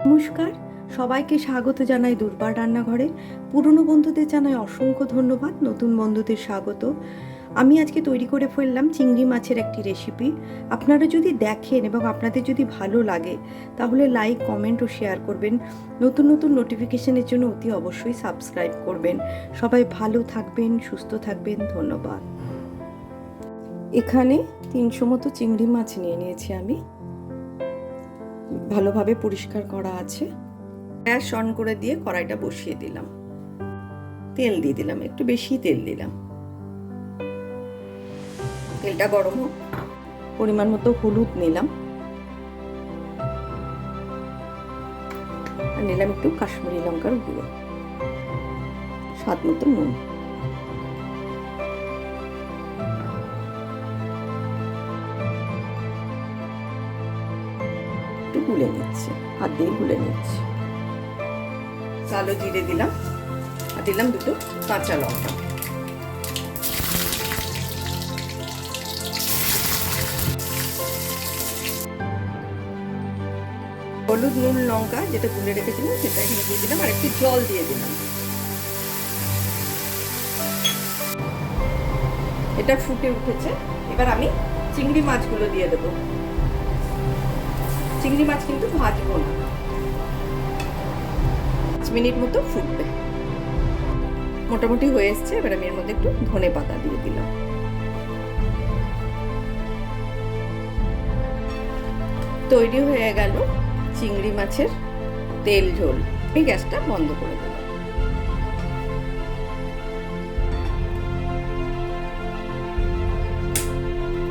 নমস্কার, সবাইকে স্বাগত জানাই দুর্বার রান্নাঘরে। পুরনো বন্ধুদের জানাই অসংখ্য ধন্যবাদ, নতুন বন্ধুদের স্বাগত। আমি আজকে তৈরি করে ফেললাম চিংড়ি মাছের একটি রেসিপি। আপনারা যদি দেখেন এবং আপনাদের যদি ভালো লাগে তাহলে লাইক, কমেন্ট ও শেয়ার করবেন। নতুন নতুন নোটিফিকেশনের জন্য অতি অবশ্যই সাবস্ক্রাইব করবেন। সবাই ভালো থাকবেন, সুস্থ থাকবেন, ধন্যবাদ। এখানে 300 মতো চিংড়ি মাছ নিয়ে নিয়েছি আমি, ভালোভাবে পরিষ্কার করা আছে। গ্যাস অন করে দিয়ে কড়াইটা বসিয়ে দিলাম, তেল দিয়ে দিলাম, একটু বেশি তেল দিলাম। তেলটা গরম হোক, পরিমাণ মতো হলুদ নিলাম, আর নিলাম একটু কাশ্মীরি লঙ্কার গুঁড়ো, স্বাদ মতো নুন। একটু গুলে নিচ্ছি, হাত দিয়ে গুলে নিচ্ছি। কালো জিরে দিলাম, আর দিলাম দুটো কাঁচা লঙ্কা। হলুদ, নুন, লঙ্কা যেটা গুলে রেখেছিলাম সেটা এখানে দিয়ে দিলাম, আর একটু জল দিয়ে দিলাম। এটা ফুটে উঠেছে, এবার আমি চিংড়ি মাছগুলো দিয়ে দেবো। চিংড়ি মাছ কিন্তু ভাজবো না, 5 মিনিট মতো ফুটবে। মোটামুটি হয়ে এসছে, এবার আমি এর মধ্যে একটু ধনে পাতা দিয়ে দিলাম। তৈরি হয়ে গেল চিংড়ি মাছের তেল ঝোল। আমি গ্যাসটা বন্ধ করে